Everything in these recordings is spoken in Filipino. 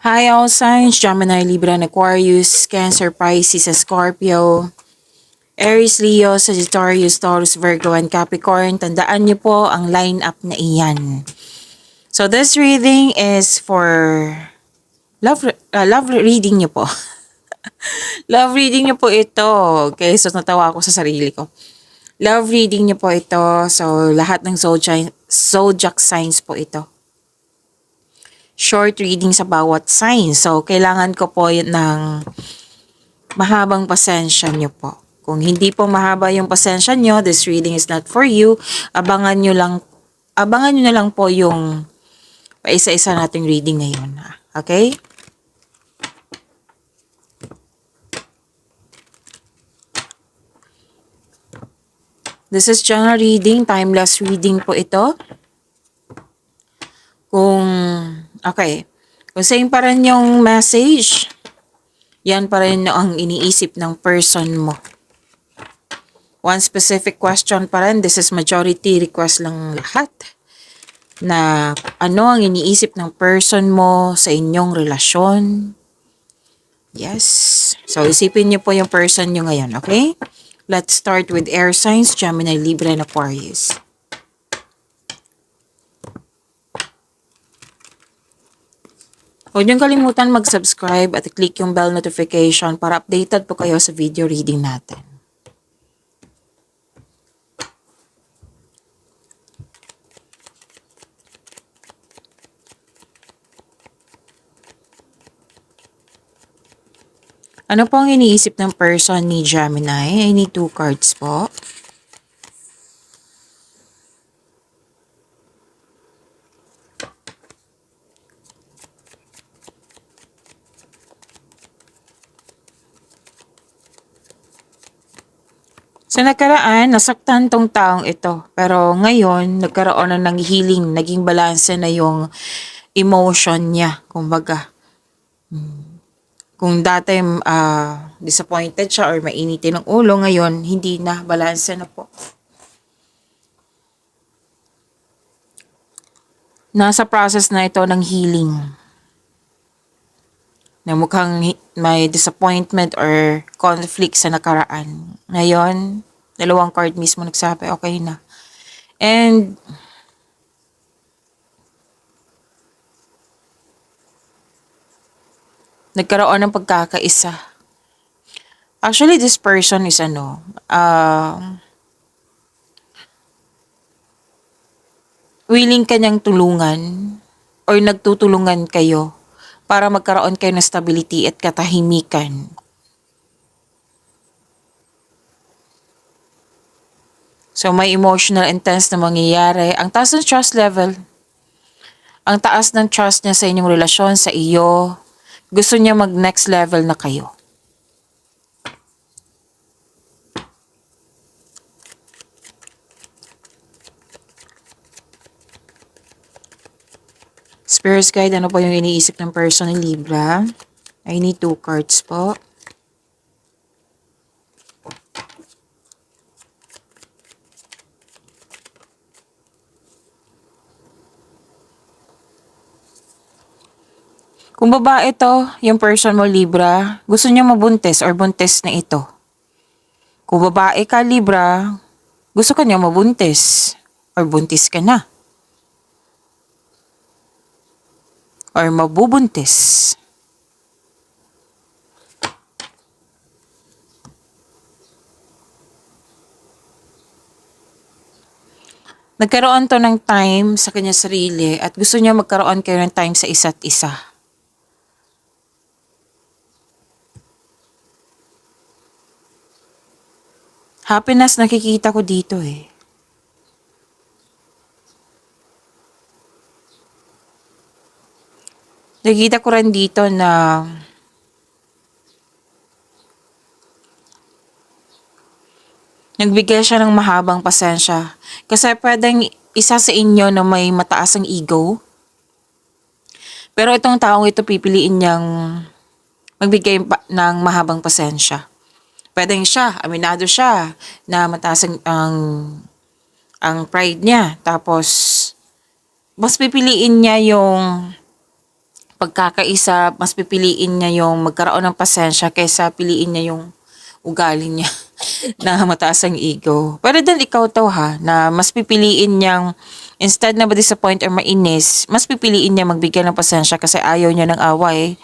Hi all signs, Gemini, Libra, and Aquarius, Cancer, Pisces, and Scorpio, Aries, Leo, Sagittarius, Taurus, Virgo, and Capricorn. Tandaan niyo po ang line-up na iyan. So this reading is for love reading niyo po. Love reading niyo po ito. Okay, so natawa ako sa sarili ko. Love reading niyo po ito. So lahat ng zodiac signs po ito. Short reading sa bawat sign. So kailangan ko po ng mahabang pasensya nyo po. Kung hindi po mahaba yung pasensya nyo, this reading is not for you. Abangan nyo na lang po yung paisa-isa nating reading ngayon. Okay? This is general reading, timeless reading po ito. Okay. Kung same pa rin yung message, yan pa rin ang iniisip ng person mo. One specific question pa rin, this is majority request lang lahat. Na ano ang iniisip ng person mo sa inyong relasyon. Yes. So, isipin niyo po yung person niyo ngayon, okay? Let's start with air signs, Gemini, Libra, and Aquarius. Huwag niyong kalimutan mag-subscribe at click yung bell notification para updated po kayo sa video reading natin. Ano po ang iniisip ng person ni Gemini? I need 2 cards po. Sa nakaraan, nasaktan tong taong ito. Pero ngayon, nagkaroon na ng healing, naging balanse na yung emotion niya, kumbaga. Kung dati disappointed siya or mainitin ng ulo, ngayon hindi na, balanse na po. Nasa process na ito ng healing. Na mukhang may disappointment or conflict sa nakaraan. Ngayon, 2 card mismo nagsabi, okay na. And nagkaroon ng pagkakaisa. Actually, this person is willing kanyang tulungan or nagtutulungan kayo para magkaroon kayo ng stability at katahimikan. So, may emotional intense na mangyayari. Ang taas ng trust level. Ang taas ng trust niya sa inyong relasyon, sa iyo. Gusto niya mag-next level na kayo. Spirit guide, ano po yung iniisip ng person ni Libra? I need 2 cards po. Kung babae ito, yung person mo Libra, gusto niya mabuntis or buntis na ito. Kung babae ka Libra, gusto ka niya mabuntis or buntis ka na. Or mabubuntis. Nagkaroon to ng time sa kanya sarili at gusto niya magkaroon kayo ng time sa isa't isa. Happiness nakikita ko dito eh. Nakikita ko rin dito na nagbigay siya ng mahabang pasensya. Kasi pwedeng isa sa inyo na may mataas ang ego. Pero itong taong ito pipiliin niyang magbigay ng mahabang pasensya. Pwedeng siya, aminado siya na mataas ang pride niya. Tapos, mas pipiliin niya yung pagkakaisa, mas pipiliin niya yung magkaroon ng pasensya kaysa piliin niya yung ugali niya na mataas ang ego. Pero din ikaw to ha, na mas pipiliin niyang instead na ma-disappoint or mainis, mas pipiliin niya magbigay ng pasensya kasi ayaw niya ng away.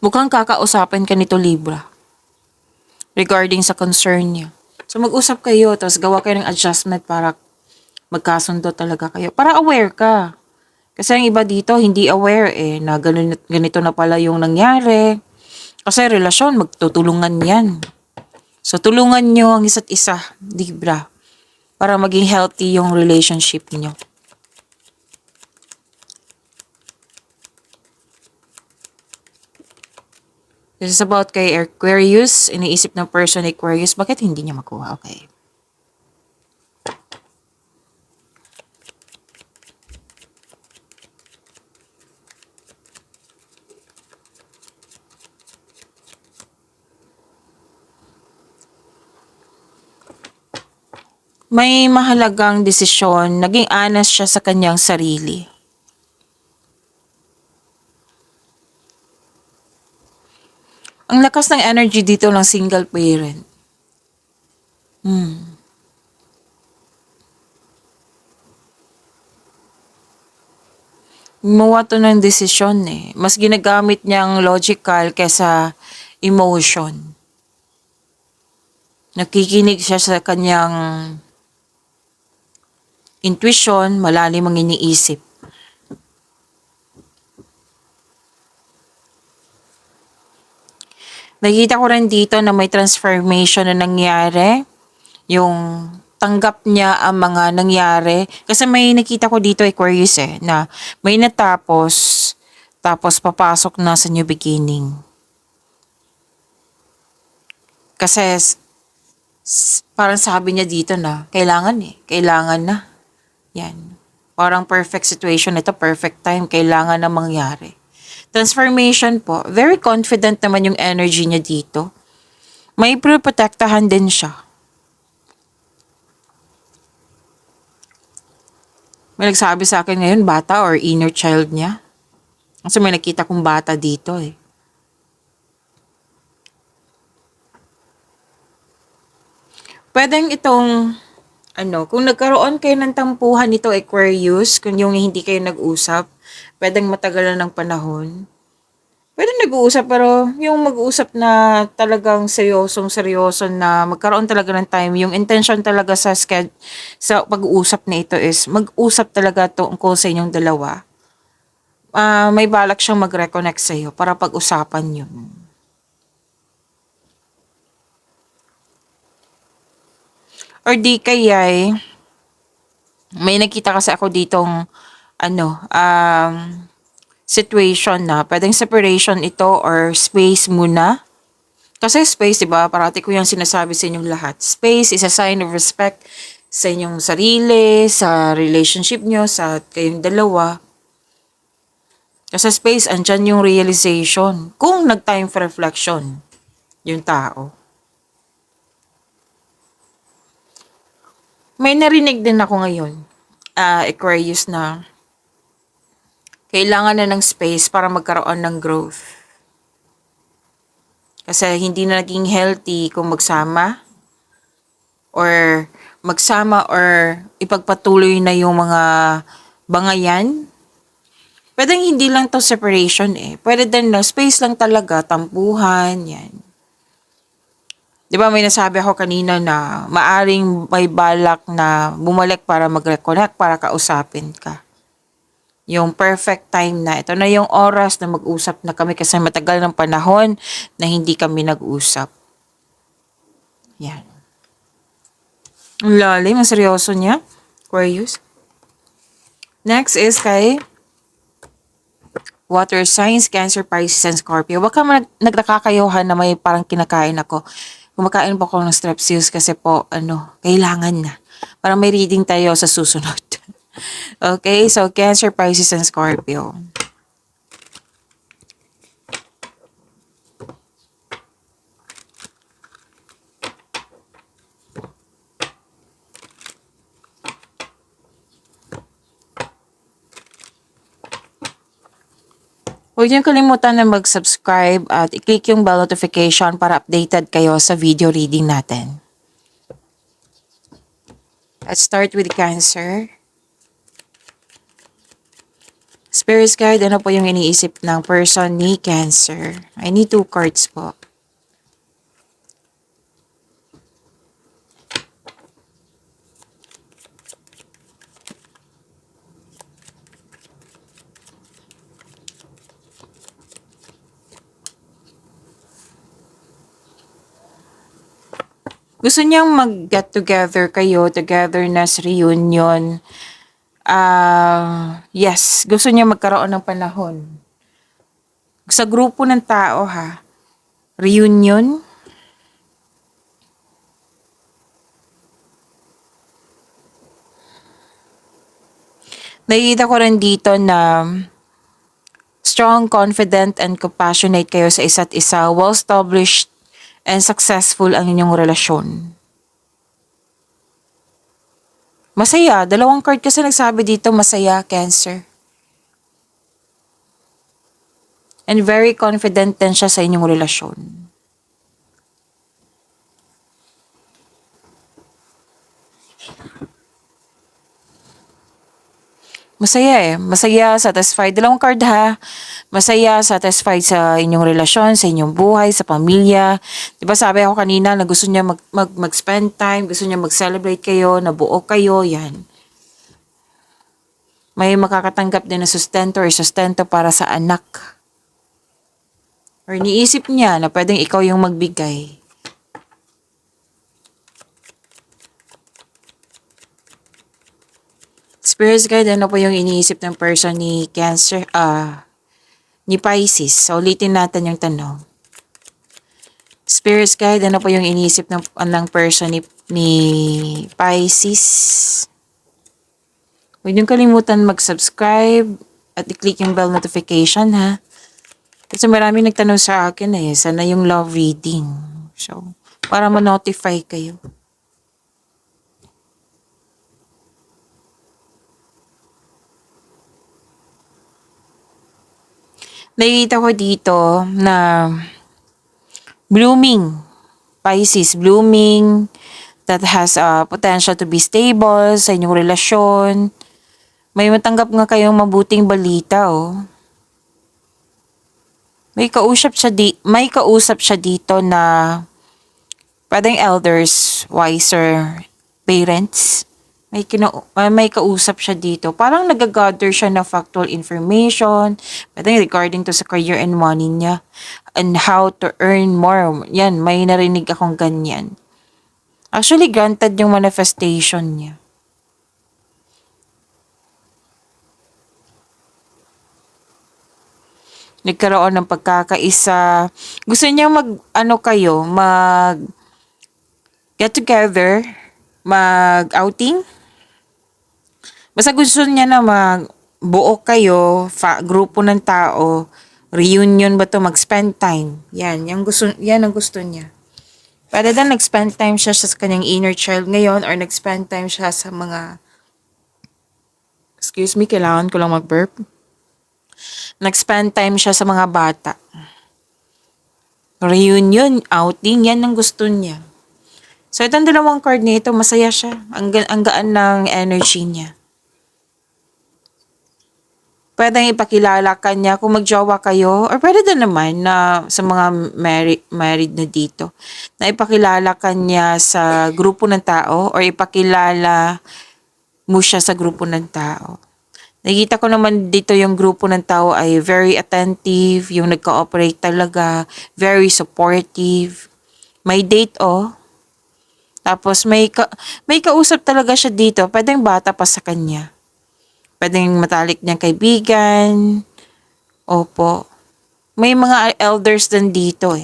Mukhang kakausapin ka nito Libra regarding sa concern niya. So mag-usap kayo, tapos gawa kayo ng adjustment para magkasundo talaga kayo. Para aware ka. Kasi ang iba dito, hindi aware na ganito na pala yung nangyari. Kasi relasyon, magtutulungan yan. So tulungan nyo ang isa't isa, Libra, para maging healthy yung relationship niyo. This is about kay Aquarius. Iniisip ng person Aquarius, bakit hindi niya makuha? Okay. May mahalagang desisyon, naging honest siya sa kanyang sarili. Ang lakas ng energy dito ng single parent. Gumawa to ng desisyon Mas ginagamit niyang logical kesa emotion. Nakikinig siya sa kanyang intuition, malalim ang iniisip. Nakikita ko rin dito na may transformation na nangyari. Yung tanggap niya ang mga nangyari. Kasi may nakita ko dito Aquarius na may natapos, tapos papasok na sa new beginning. Kasi parang sabi niya dito na kailangan na. Yan. Parang perfect situation ito, perfect time, kailangan na mangyari. Transformation po, very confident naman yung energy niya dito. May protektahan din siya. May nagsabi sa akin ngayon, bata or inner child niya. Kasi may nakita kong bata dito Pwedeng itong, kung nagkaroon kayo ng tampuhan nito Aquarius, kung yung hindi kayo nag-usap, pwedeng matagal na ng panahon. Pwede nag-uusap pero yung mag-uusap na talagang seryoso na magkaroon talaga ng time. Yung intention talaga sa pag-uusap na ito is mag-usap talaga tungkol sa inyong dalawa. May balak siyang mag-reconnect sa iyo para pag-usapan yun. Or di kaya may nakita kasi ako ditong situation na pwedeng separation ito or space muna. Kasi space, diba? Parati ko yung sinasabi sa inyong lahat. Space is a sign of respect sa inyong sarili, sa relationship nyo, sa kayong dalawa. Kasi space, andyan yung realization. Kung nag-time for reflection yung tao. May narinig din ako ngayon, Aquarius, na kailangan na ng space para magkaroon ng growth. Kasi hindi na naging healthy kung magsama or ipagpatuloy na yung mga bangayan. Pwedeng hindi lang to separation Pwede din na space lang talaga, tampuhan, yan. Di ba may nasabi ako kanina na maaring may balak na bumalik para mag-reconnect, para kausapin ka. Yung perfect time na. Ito na yung oras na mag-usap na kami kasi matagal ng panahon na hindi kami nag-usap. Yan. Ang lalim, ang seryoso niya. Aquarius. Next is kay water signs, Cancer, Pisces, and Scorpio. Wag ka nagkakayuhan na may parang kinakain ako. Kumakain po ako ng Strepsils kasi po, kailangan na. Para may reading tayo sa susunod. Okay, so Cancer, Pisces, and Scorpio. Huwag niyong kalimutan na mag-subscribe at i-click yung bell notification para updated kayo sa video reading natin. Let's start with Cancer. Spirit guide, ano po yung iniisip ng person ni Cancer? I need 2 cards po. Gusto niyang mag-get together kayo, togetherness, reunion. Yes, gusto niya magkaroon ng panahon. Sa grupo ng tao ha, reunion. Nakikita ko rin dito na strong, confident, and compassionate kayo sa isa't isa, well-established and successful ang inyong relasyon. Masaya. 2 card kasi nagsabi dito, masaya, Cancer. And very confident din siya sa inyong relasyon. Masaya Masaya, satisfied. 2 card ha. Masaya, satisfied sa inyong relasyon, sa inyong buhay, sa pamilya. Diba sabi ako kanina na gusto niya mag-spend time, gusto niya mag-celebrate kayo, nabuo kayo, yan. May makakatanggap din na sustento or sustento para sa anak. Or niisip niya na pwedeng ikaw yung magbigay. Spirit guide, ano po yung iniisip ng person ni Cancer, ni Pisces? So, ulitin natin yung tanong. Spirit guide, ano po yung iniisip ng person ni Pisces? Huwag niyong kalimutan mag-subscribe at i-click yung bell notification ha. Kasi marami nagtanong sa akin sana yung love reading. So, para ma-notify kayo. Nakikita ko dito na blooming, Pisces, blooming, that has potential to be stable sa inyong relasyon. May matanggap nga kayong mabuting balita May kausap siya dito na pwedeng elders, wiser, parents. May kausap siya dito. Parang nag-gather siya ng factual information, pwedeng regarding to sa career and money niya, and how to earn more. Yan, may narinig akong ganyan. Actually, granted yung manifestation niya. Nagkaroon ng pagkakaisa. Gusto niya get together, mag-outing. Basta gusto niya na magbuo kayo, grupo ng tao, reunion ba to, mag-spend time. Yan ang gusto niya. Pwede din nag-spend time siya sa kanyang inner child ngayon or nag-spend time siya sa mga, kailangan ko lang mag-burp. Nag-spend time siya sa mga bata. Reunion, outing, yan ang gusto niya. So, itong 2 card nito, masaya siya. Ang gaan ng energy niya. Pwedeng ipakilala ka niya kung magjowa kayo, or pwede din naman na sa mga married na dito, na ipakilala ka niya sa grupo ng tao or ipakilala mo siya sa grupo ng tao. Nakikita ko naman dito yung grupo ng tao ay very attentive, yung nag-cooperate talaga, very supportive. May date Tapos may kausap talaga siya dito, pwedeng bata pa sa kanya. Pwedeng matalik niyang kaibigan. Opo. May mga elders din dito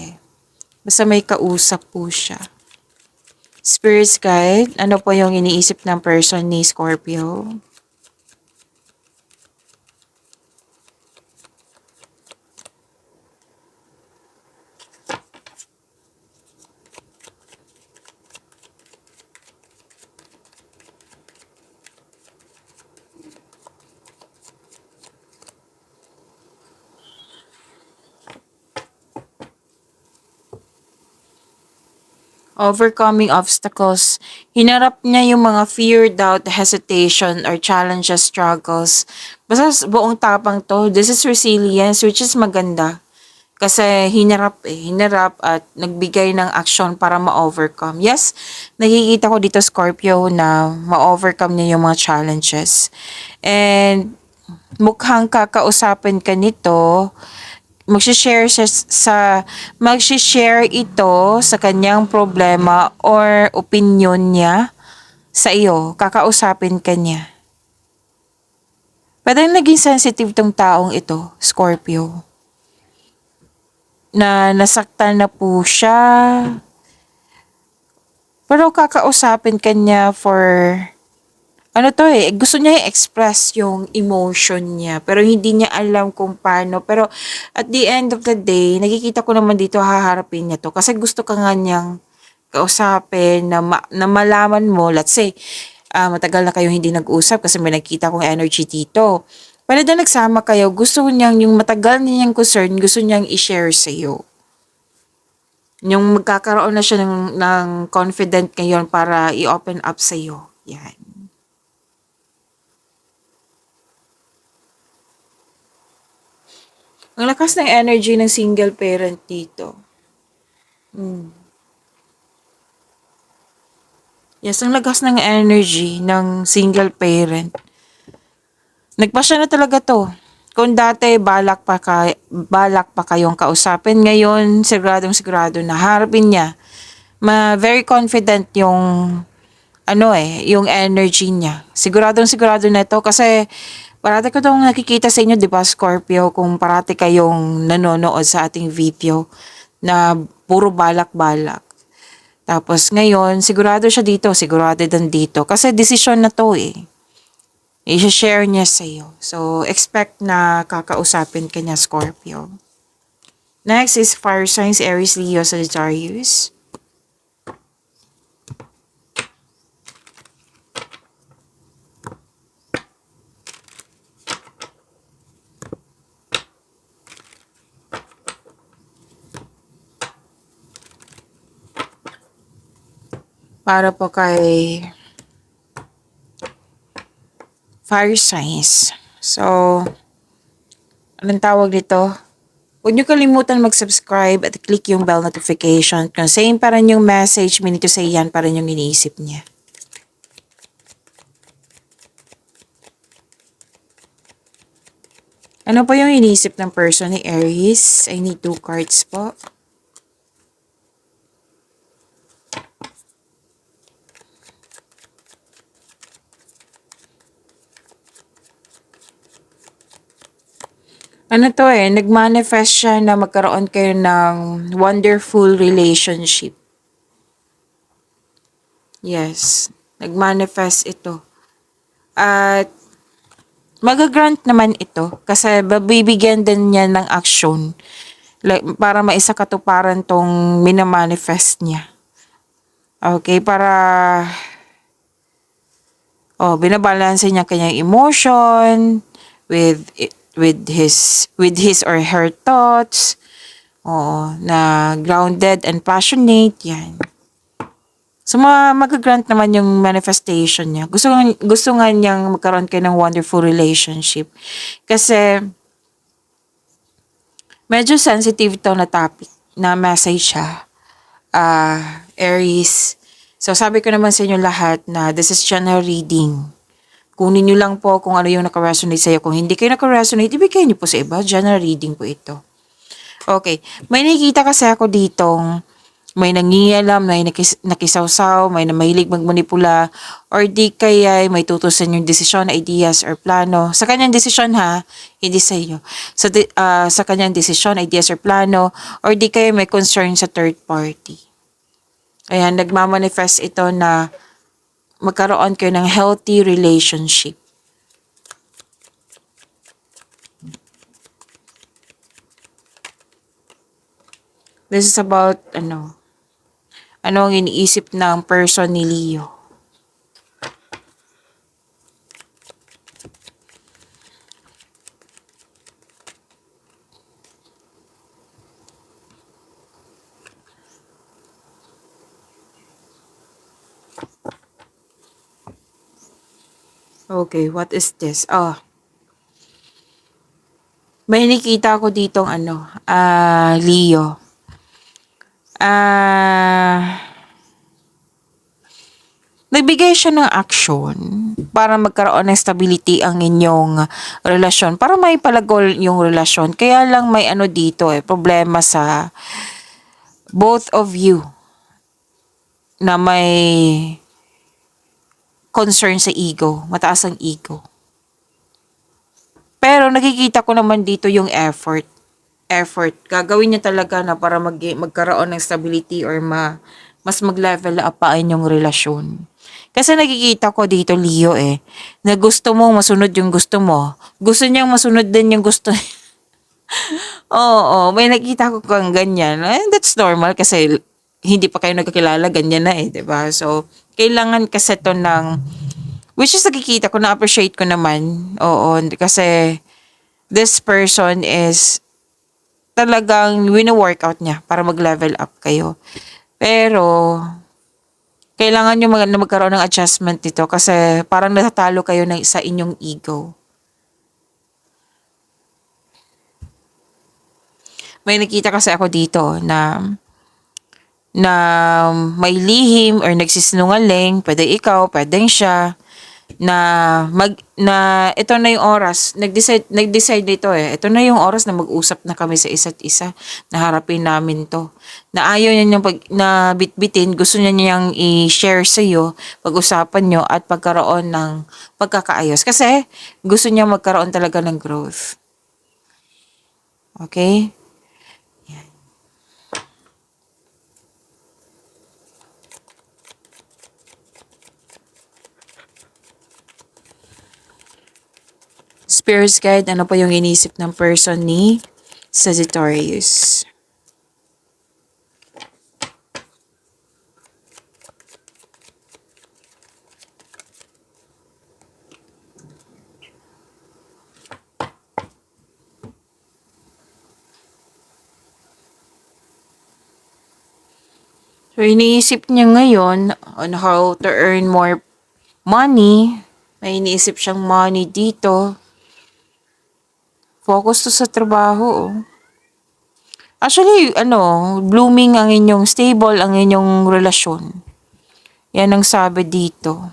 Basta may kausap po siya. Spirit guide, ano po yung iniisip ng person ni Scorpio? Overcoming obstacles. Hinarap niya yung mga fear, doubt, hesitation, or challenges, struggles. Basta buong tapang to. This is resilience, which is maganda. Kasi hinarap at nagbigay ng action para ma-overcome. Yes, nakikita ko dito Scorpio na ma-overcome niya yung mga challenges. And mukhang kakausapin ka nito, magsishare ito sa kanyang problema or opinion niya sa iyo. Kakausapin ka niya. Parang naging sensitive tong taong ito, Scorpio. Na nasaktan na po siya. Pero kakausapin ka niya for gusto niya i-express yung emotion niya, pero hindi niya alam kung paano. Pero at the end of the day, nakikita ko naman dito haharapin niya to kasi gusto ka nga niyang kausapin na malaman mo, let's say, matagal na kayong hindi nag-usap kasi may nakita kong energy dito. Pero na nagsama kayo, gusto niyang yung matagal niyang concern, gusto niyang i-share sa iyo. Yung magkakaroon na siya ng confident ngayon para i-open up sa iyo. Yan. Ang lakas ng energy ng single parent dito. Yes, ang lakas ng energy ng single parent. Nagpasya na talaga to. Kung dati balak pa kayong kausapin, ngayon sigurado na harapin niya. Very confident yung yung energy niya. Sigurado na ito kasi parati ko itong nakikita sa inyo, di ba, Scorpio, kung parati kayong nanonood sa ating video na puro balak-balak. Tapos ngayon, sigurado din dito. Kasi desisyon na to eh. I-share niya sa iyo. So, expect na kakausapin ka niya, Scorpio. Next is fire signs, Aries, Leo, Sagittarius. Para po kay fire signs. So, anong tawag dito? Huwag niyo kalimutan mag-subscribe at click yung bell notification. Kung same pa rin yung message, minito sa iyan pa rin yung iniisip niya. Ano po yung iniisip ng person ni Aries? I need 2 cards po. Nag-manifest siya na magkaroon kayo ng wonderful relationship. Yes, nag-manifest ito. At magagrant naman ito kasi babibigyan din niya ng action para maisakatuparan tong minamanifest niya. Okay, para binabalanse niya kanyang emotion with his or her thoughts. Na grounded and passionate yan. So, mag-grant naman yung manifestation niya. Gusto nga niyang magkaroon kayo ng wonderful relationship. Kasi, medyo sensitive to na topic, na message siya. Aries. So, sabi ko naman sa inyo lahat na this is general reading. Kunin nyo lang po kung ano yung naka-resonate sa'yo. Kung hindi kayo naka-resonate, ibigay nyo po sa iba. General reading po ito. Okay. May nakikita kasi ako ditong may nangingialam, may nakisawsaw, may mahilig magmanipula, or di kaya may tutusan yung desisyon, ideas, or plano. Sa kanyang desisyon ha, hindi sa iyo. Sa kanyang desisyon, ideas, or plano, or di kaya may concern sa third party. Ayan, nagmamanifest ito na magkaroon kayo ng healthy relationship. This is about, ano ang iniisip ng person ni Leo. Okay, what is this? Oh, may nakita ko ditong Leo. Nagbigay siya ng action para magkaroon ng stability ang inyong relasyon, para may palagol yung relasyon. Kaya lang may dito problema sa both of you na may concern sa ego, mataas ang ego. Pero nakikita ko naman dito yung effort. Gagawin niya talaga na para magkaroon ng stability or mas mag-level up pa inyong relasyon. Kasi nakikita ko dito, Leo, na gusto mong masunod yung gusto mo. Gusto niyang masunod din yung gusto. Oo, may nakita ko kang ganyan. That's normal kasi hindi pa kayo nagkakilala, ganyan na 'di ba? So, kailangan kasi to ng, which is nakikita ko, na-appreciate ko naman. Oo, kasi this person is talagang wino-workout niya para mag-level up kayo. Pero, kailangan nyo na magkaroon ng adjustment dito kasi parang natatalo kayo sa inyong ego. May nakita kasi ako dito na may lihim or nagsisinungaling, pwede ikaw, pwedeng siya, na ito na yung oras, nag-decide nito ito na yung oras na mag-usap na kami sa isa't isa, na harapin namin to, na ayaw niya niyang na bitbitin, gusto niya niyang i-share sa iyo, pag-usapan niyo at pagkaroon ng pagkakaayos kasi gusto niya magkaroon talaga ng growth. Okay? Spirit guide, ano pa yung inisip ng person ni Sagittarius? So, iniisip niya ngayon on how to earn more money. May iniisip siyang money dito. Focus to sa trabaho. Actually, blooming ang inyong, stable ang inyong relasyon. Yan ang sabi dito.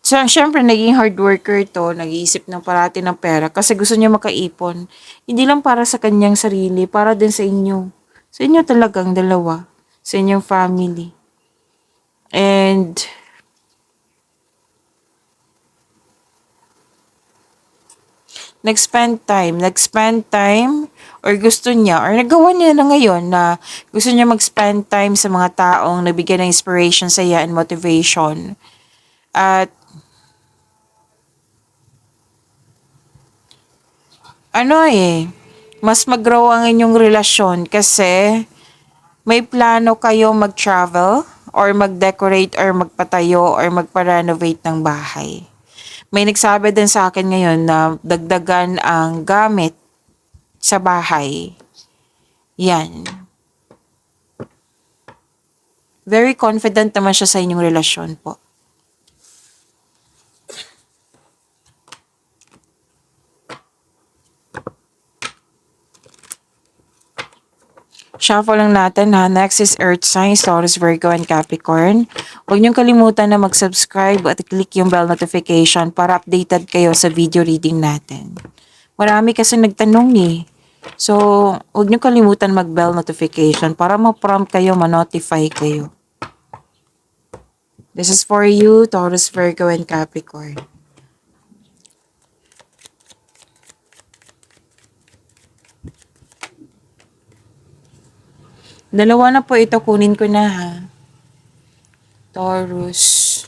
So, syempre, naging hard worker to, nag-iisip ng parati ng pera kasi gusto niya makaipon. Hindi lang para sa kanyang sarili, para din sa inyo. Sa inyo talagang dalawa. Sa inyong family. And, nag-spend time, or gusto niya, or nagawa niya na ngayon na gusto niya mag-spend time sa mga taong nabigyan ng inspiration sa iya and motivation. At, mas mag-grow ang inyong relasyon kasi may plano kayo mag-travel or mag-decorate or magpatayo or magpa-renovate ng bahay. May nagsabi din sa akin ngayon na dagdagan ang gamit sa bahay. Yan. Very confident naman siya sa inyong relasyon po. Shuffle lang natin ha. Next is Earth signs, Taurus, Virgo, and Capricorn. Huwag niyong kalimutan na mag-subscribe at click yung bell notification para updated kayo sa video reading natin. Marami kasi nagtanong So, huwag niyong kalimutan mag-bell notification para ma-prompt kayo, ma-notify kayo. This is for you, Taurus, Virgo, and Capricorn. Dalawa na po ito, kunin ko na ha. Taurus.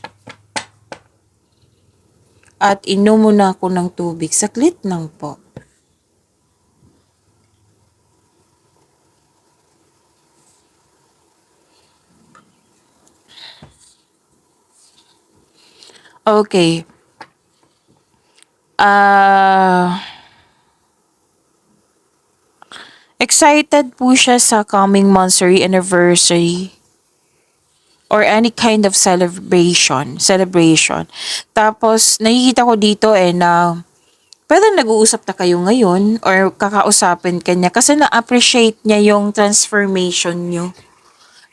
At inom muna ako ng tubig. Saklit lang po. Okay. Excited po siya sa coming monthsary anniversary. or any kind of celebration. Tapos, nakikita ko dito na pwede nag-uusap na kayo ngayon or kakausapin ka niya kasi na-appreciate niya yung transformation niyo.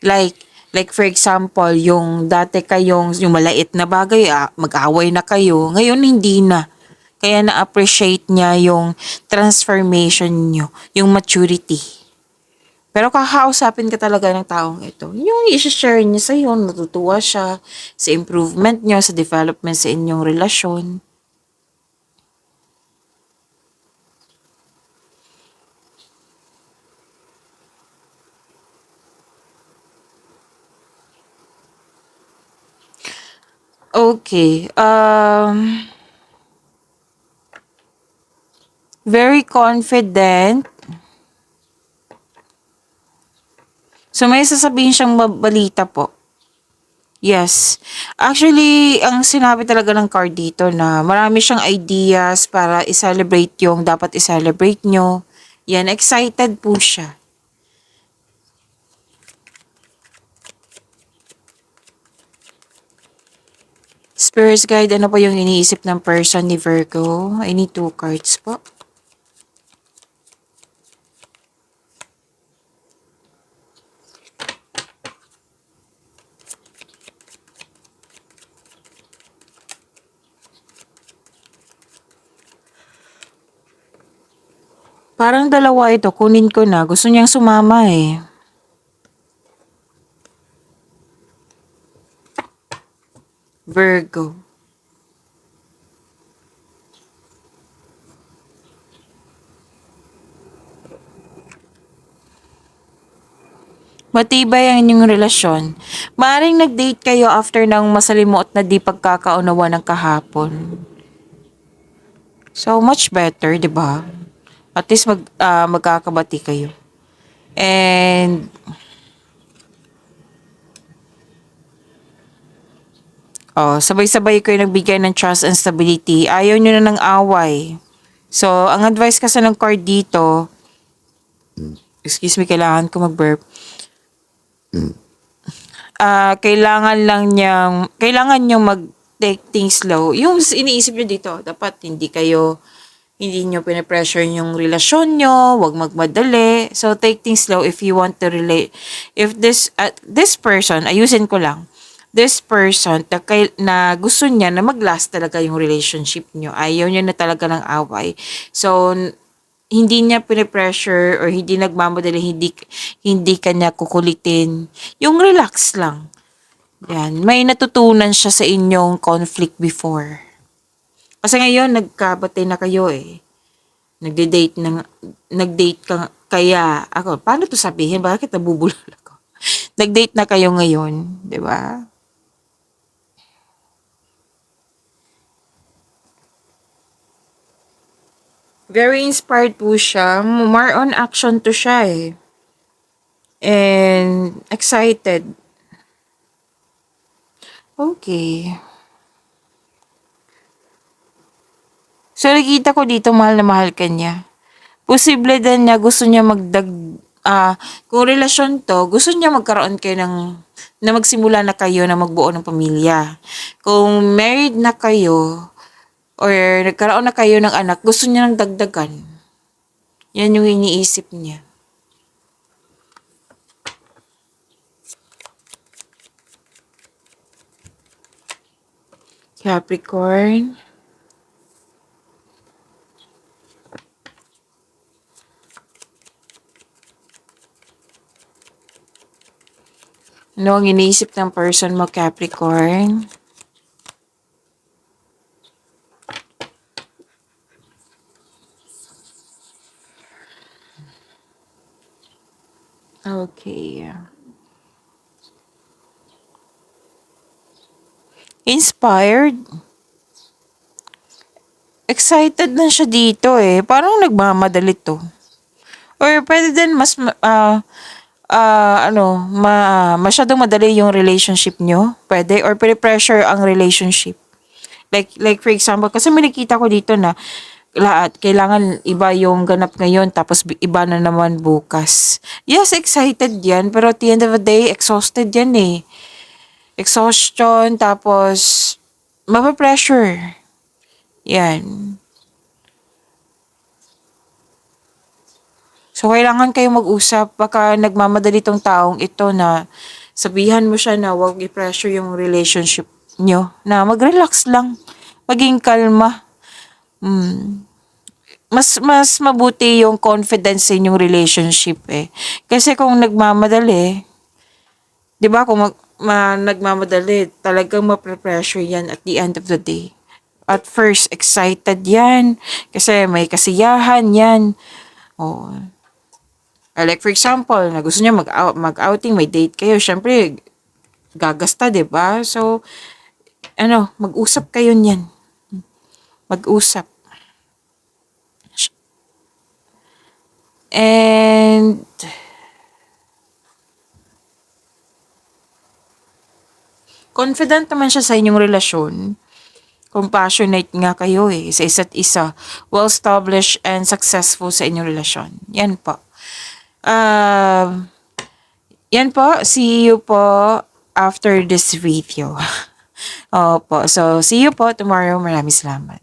Like for example, yung dati kayong, yung malait na bagay, mag-away na kayo, ngayon hindi na. Kaya na-appreciate niya yung transformation niyo, yung maturity. Pero kakausapin ka talaga ng taong ito. Yung i-share niya sa'yo, natutuwa siya sa improvement niyo, sa development sa inyong relasyon. Okay. Very confident. So may sasabihin siyang balita po. Yes. Actually, ang sinabi talaga ng card dito na marami siyang ideas para i-celebrate yung dapat i-celebrate nyo. Yan, excited po siya. Spirits guide, ano po yung iniisip ng person ni Virgo? I need 2 cards po. Parang dalawa ito, kunin ko na. Gusto niyang sumama eh. Virgo. Matibay ang inyong relasyon. Maaring nag-date kayo after ng masalimuot na di pagkakaunawa ng kahapon. So, much better, di ba? At least magkakabati kayo. And, sabay-sabay kayo nagbigay ng trust and stability. Ayaw nyo na ng away. So, ang advice kasi ng card dito, excuse me, kailangan ko mag-burp. Kailangan niyang mag-take things slow. Yung iniisip niyo dito, dapat hindi nyo pinapressure yung relasyon nyo, wag magmadali. So, take things slow if you want to relate. If this person, ayusin ko lang, this person na gusto niya na mag-last talaga yung relationship nyo. Ayaw niya na talaga ng away. So, hindi niya pinipressure or hindi nagmamadali, hindi kanya kukulitin. Yung relax lang. Yan. May natutunan siya sa inyong conflict before. Kasi ngayon, nagkabate na kayo eh. Nag-date ka, kaya, ako, paano to sabihin? Bakit nabubulol ako? Nag-date na kayo ngayon, di ba? Very inspired po siya. More on action to siya eh. And excited. Okay. So, nakita ko dito, mahal na mahal ka niya. Posible din niya, gusto niya kung relasyon to, gusto niya magkaroon kayo na magsimula na kayo na magbuo ng pamilya. Kung married na kayo, or nagkaroon na kayo ng anak, gusto niya ng dagdagan. Yan yung iniisip niya. Capricorn. Ano ang iniisip ng person mo, Capricorn? Okay. Inspired? Excited na siya dito eh. Parang nagmamadali to. Or pwede din masyadong madali yung relationship nyo. Pwede. Or pressure ang relationship. Like for example, kasi may nakita ko dito na kailangan iba yung ganap ngayon tapos iba na naman bukas. Yes, excited yan. Pero at the end of the day, exhausted yan eh. exhaustion, tapos mapapressure. Yan. So, kailangan kayo mag-usap. Baka nagmamadali tong taong ito na sabihan mo siya na huwag i-pressure yung relationship nyo. Na mag-relax lang. Maging kalma. Mas mabuti yung confidence sa inyong relationship eh. Kasi kung nagmamadali, 'di ba kung nagmamadali, talagang mapre-pressure 'yan at the end of the day. At first, excited 'yan kasi may kasiyahan 'yan. Oh. Like for example, na gusto niya mag-outing, may date kayo, syempre gagasta, 'di ba? So, mag-usap kayo niyan. Mag-usap. And confident naman siya sa inyong relasyon. Compassionate nga kayo sa isa't isa. Well-established and successful sa inyong relasyon. Yan po. Yan po. See you po after this video. Opo. So, see you po tomorrow. Maraming salamat.